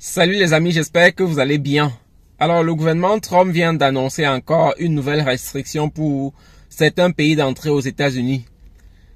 Salut les amis, j'espère que vous allez bien. Alors le gouvernement Trump vient d'annoncer encore une nouvelle restriction pour certains pays d'entrée aux États-Unis.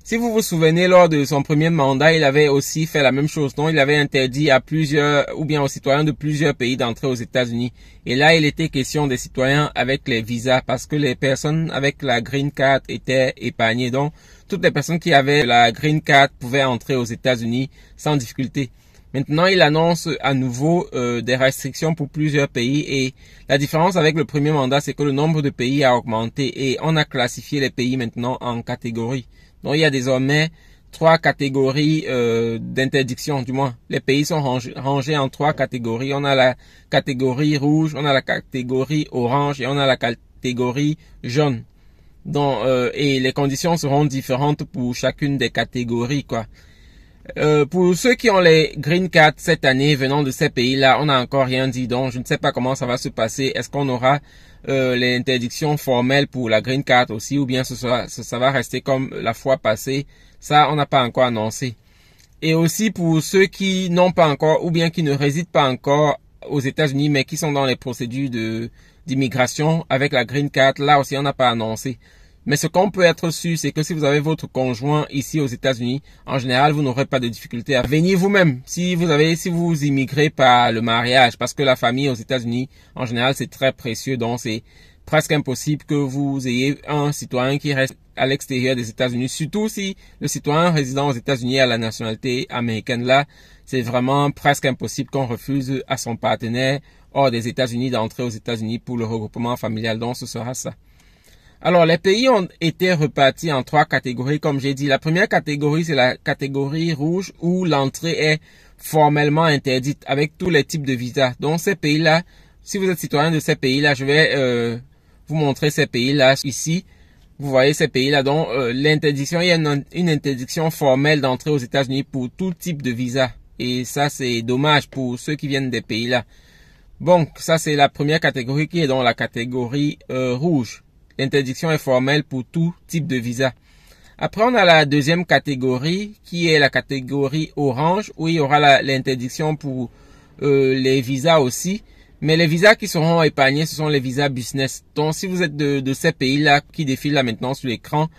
Si vous vous souvenez, lors de son premier mandat, il avait aussi fait la même chose. Donc, il avait interdit à plusieurs, ou bien aux citoyens de plusieurs pays d'entrer aux États-Unis. Et là, il était question des citoyens avec les visas parce que les personnes avec la green card étaient épargnées. Donc, toutes les personnes qui avaient la green card pouvaient entrer aux États-Unis sans difficulté. Maintenant, il annonce à nouveau des restrictions pour plusieurs pays et la différence avec le premier mandat, c'est que le nombre de pays a augmenté et on a classifié les pays maintenant en catégories. Donc, il y a désormais 3 catégories d'interdiction, du moins. Les pays sont rangés en 3 catégories. On a la catégorie rouge, on a la catégorie orange et on a la catégorie jaune. Donc, et les conditions seront différentes pour chacune des catégories, quoi. Pour ceux qui ont les green cards cette année venant de ces pays-là, on n'a encore rien dit, donc je ne sais pas comment ça va se passer. Est-ce qu'on aura les interdictions formelles pour la green card aussi, ou bien ça va rester comme la fois passée? Ça, on n'a pas encore annoncé. Et aussi pour ceux qui n'ont pas encore, ou bien qui ne résident pas encore aux États-Unis, mais qui sont dans les procédures d'immigration avec la green card, là aussi on n'a pas annoncé. Mais ce qu'on peut être sûr, c'est que si vous avez votre conjoint ici aux États-Unis, en général, vous n'aurez pas de difficulté à venir vous-même. Si vous immigrez par le mariage, parce que la famille aux États-Unis, en général, c'est très précieux, donc c'est presque impossible que vous ayez un citoyen qui reste à l'extérieur des États-Unis, surtout si le citoyen résident aux États-Unis a la nationalité américaine. Là, c'est vraiment presque impossible qu'on refuse à son partenaire hors des États-Unis d'entrer aux États-Unis pour le regroupement familial, donc ce sera ça. Alors, les pays ont été repartis en 3 catégories, comme j'ai dit. La première catégorie, c'est la catégorie rouge, où l'entrée est formellement interdite, avec tous les types de visas. Donc, ces pays-là, si vous êtes citoyen de ces pays-là, je vais vous montrer ces pays-là ici. Vous voyez ces pays-là, donc l'interdiction, il y a une interdiction formelle d'entrer aux États-Unis pour tout type de visa. Et ça, c'est dommage pour ceux qui viennent des pays-là. Bon, ça, c'est la première catégorie qui est dans la catégorie rouge. L'interdiction est formelle pour tout type de visa. Après, on a la deuxième catégorie qui est la catégorie orange où il y aura l'interdiction pour les visas aussi. Mais les visas qui seront épargnés, ce sont les visas business. Donc, si vous êtes de ces pays-là qui défilent là maintenant sur l'écran,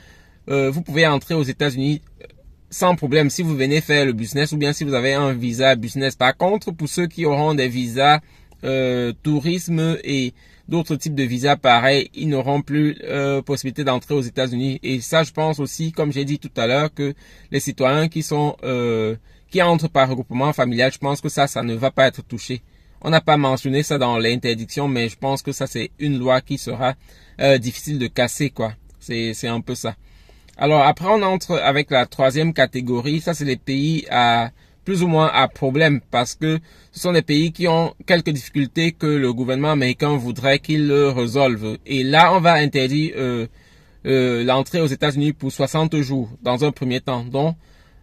vous pouvez entrer aux États-Unis sans problème si vous venez faire le business ou bien si vous avez un visa business. Par contre, pour ceux qui auront des visas tourisme et d'autres types de visas pareils, ils n'auront plus possibilité d'entrer aux États-Unis. Et ça, je pense aussi, comme j'ai dit tout à l'heure, que les citoyens qui entrent par regroupement familial, je pense que ça ne va pas être touché. On n'a pas mentionné ça dans l'interdiction, mais je pense que ça, c'est une loi qui sera difficile de casser, quoi. C'est un peu ça. Alors, après, on entre avec la troisième catégorie. Ça, c'est les pays à plus ou moins à problème parce que ce sont des pays qui ont quelques difficultés que le gouvernement américain voudrait qu'ils résolvent. Et là, on va interdire l'entrée aux États-Unis pour 60 jours dans un premier temps. Donc,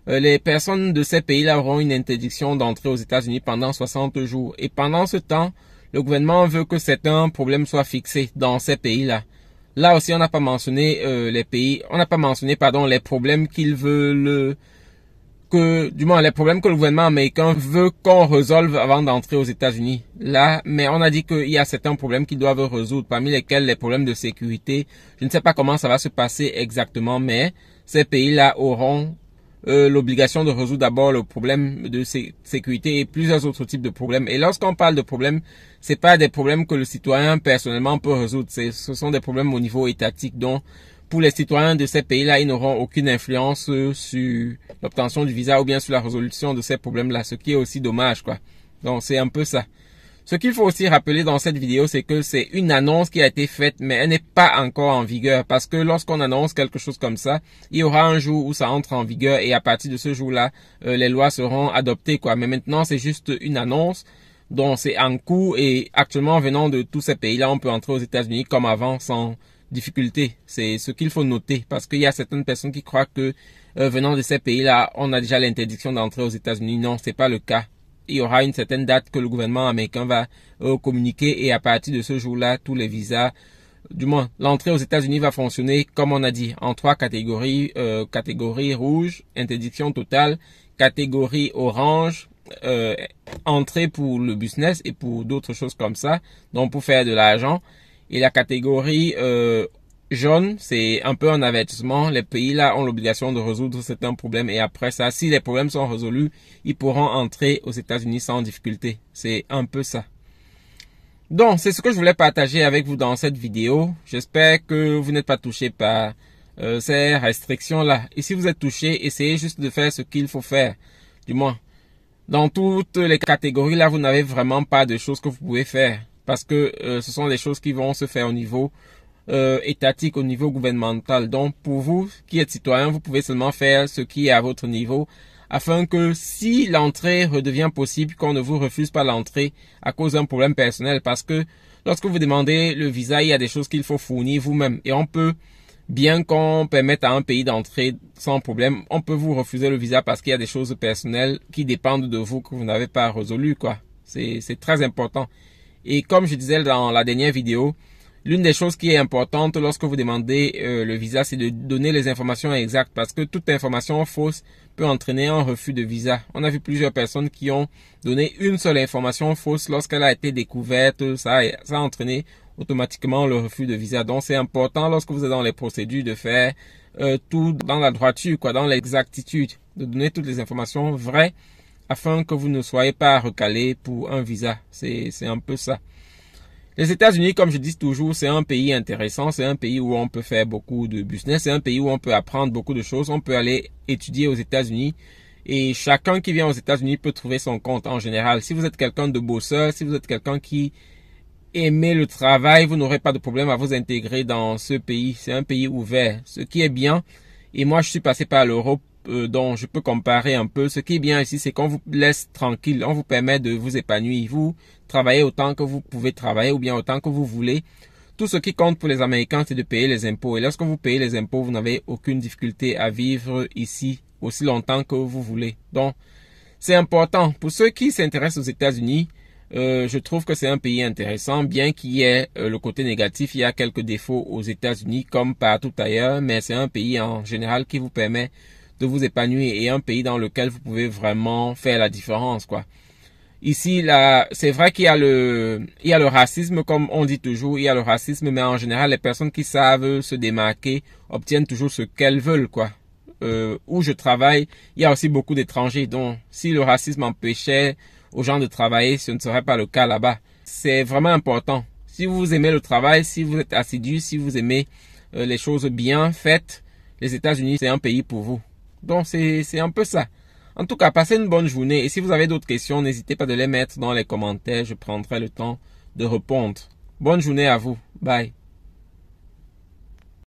les personnes de ces pays-là auront une interdiction d'entrer aux États-Unis pendant 60 jours. Et pendant ce temps, le gouvernement veut que certains problèmes soient fixés dans ces pays-là. Là aussi, on n'a pas mentionné les problèmes qu'ils veulent les problèmes que le gouvernement américain veut qu'on résolve avant d'entrer aux États-Unis. Là, mais on a dit qu'il y a certains problèmes qu'ils doivent résoudre, parmi lesquels les problèmes de sécurité. Je ne sais pas comment ça va se passer exactement, mais ces pays-là auront l'obligation de résoudre d'abord le problème de sécurité et plusieurs autres types de problèmes. Et lorsqu'on parle de problèmes, c'est pas des problèmes que le citoyen personnellement peut résoudre. Ce sont des problèmes au niveau étatique. Donc, pour les citoyens de ces pays-là, ils n'auront aucune influence sur l'obtention du visa ou bien sur la résolution de ces problèmes-là, ce qui est aussi dommage, quoi. Donc, c'est un peu ça. Ce qu'il faut aussi rappeler dans cette vidéo, c'est que c'est une annonce qui a été faite, mais elle n'est pas encore en vigueur, parce que lorsqu'on annonce quelque chose comme ça, il y aura un jour où ça entre en vigueur, et à partir de ce jour-là, les lois seront adoptées, quoi. Mais maintenant, c'est juste une annonce, dont c'est en cours, et actuellement, venant de tous ces pays-là, on peut entrer aux États-Unis comme avant, sans difficulté. C'est ce qu'il faut noter, parce qu'il y a certaines personnes qui croient que venant de ces pays-là, on a déjà l'interdiction d'entrer aux États-Unis. Non, c'est pas le cas. Il y aura une certaine date que le gouvernement américain va communiquer et à partir de ce jour-là, tous les visas, du moins l'entrée aux États-Unis va fonctionner comme on a dit en 3 catégories. Catégorie rouge, interdiction totale, catégorie orange, entrer pour le business et pour d'autres choses comme ça, donc pour faire de l'argent. Et la catégorie jaune, c'est un peu un avertissement. Les pays là ont l'obligation de résoudre certains problèmes et après ça, si les problèmes sont résolus, ils pourront entrer aux États-Unis sans difficulté. C'est un peu ça. Donc, c'est ce que je voulais partager avec vous dans cette vidéo. J'espère que vous n'êtes pas touché par ces restrictions-là. Et si vous êtes touché, essayez juste de faire ce qu'il faut faire. Du moins, dans toutes les catégories là, vous n'avez vraiment pas de choses que vous pouvez faire. Parce que ce sont des choses qui vont se faire au niveau étatique, au niveau gouvernemental. Donc, pour vous qui êtes citoyen, vous pouvez seulement faire ce qui est à votre niveau, afin que si l'entrée redevient possible, qu'on ne vous refuse pas l'entrée à cause d'un problème personnel. Parce que lorsque vous demandez le visa, il y a des choses qu'il faut fournir vous-même. Et on peut, bien qu'on permette à un pays d'entrer sans problème, on peut vous refuser le visa parce qu'il y a des choses personnelles qui dépendent de vous que vous n'avez pas résolues, quoi. C'est très important. Et comme je disais dans la dernière vidéo, l'une des choses qui est importante lorsque vous demandez le visa, c'est de donner les informations exactes parce que toute information fausse peut entraîner un refus de visa. On a vu plusieurs personnes qui ont donné une seule information fausse lorsqu'elle a été découverte. Ça a entraîné automatiquement le refus de visa. Donc c'est important lorsque vous êtes dans les procédures de faire tout dans la droiture, quoi, dans l'exactitude, de donner toutes les informations vraies afin que vous ne soyez pas recalé pour un visa. C'est un peu ça. Les États-Unis, comme je dis toujours, c'est un pays intéressant, c'est un pays où on peut faire beaucoup de business, c'est un pays où on peut apprendre beaucoup de choses, on peut aller étudier aux États-Unis et chacun qui vient aux États-Unis peut trouver son compte en général. Si vous êtes quelqu'un de bosseur, si vous êtes quelqu'un qui aimez le travail, vous n'aurez pas de problème à vous intégrer dans ce pays. C'est un pays ouvert, ce qui est bien. Et moi, je suis passé par l'Europe, donc je peux comparer un peu. Ce qui est bien ici, c'est qu'on vous laisse tranquille, on vous permet de vous épanouir. Vous travaillez autant que vous pouvez travailler ou bien autant que vous voulez. Tout ce qui compte pour les Américains, c'est de payer les impôts. Et lorsque vous payez les impôts, vous n'avez aucune difficulté à vivre ici aussi longtemps que vous voulez. Donc, c'est important. Pour ceux qui s'intéressent aux États-Unis, je trouve que c'est un pays intéressant, bien qu'il y ait le côté négatif, il y a quelques défauts aux États-Unis comme partout ailleurs, mais c'est un pays en général qui vous permet de vous épanouir et un pays dans lequel vous pouvez vraiment faire la différence, quoi. Ici, là, c'est vrai qu'il y a le racisme, comme on dit toujours, il y a le racisme, mais en général, les personnes qui savent se démarquer obtiennent toujours ce qu'elles veulent, quoi. Où je travaille, il y a aussi beaucoup d'étrangers, donc si le racisme empêchait aux gens de travailler, ce ne serait pas le cas là-bas. C'est vraiment important. Si vous aimez le travail, si vous êtes assidu, si vous aimez les choses bien faites, les États-Unis, c'est un pays pour vous. Donc, c'est un peu ça. En tout cas, passez une bonne journée. Et si vous avez d'autres questions, n'hésitez pas de les mettre dans les commentaires. Je prendrai le temps de répondre. Bonne journée à vous. Bye.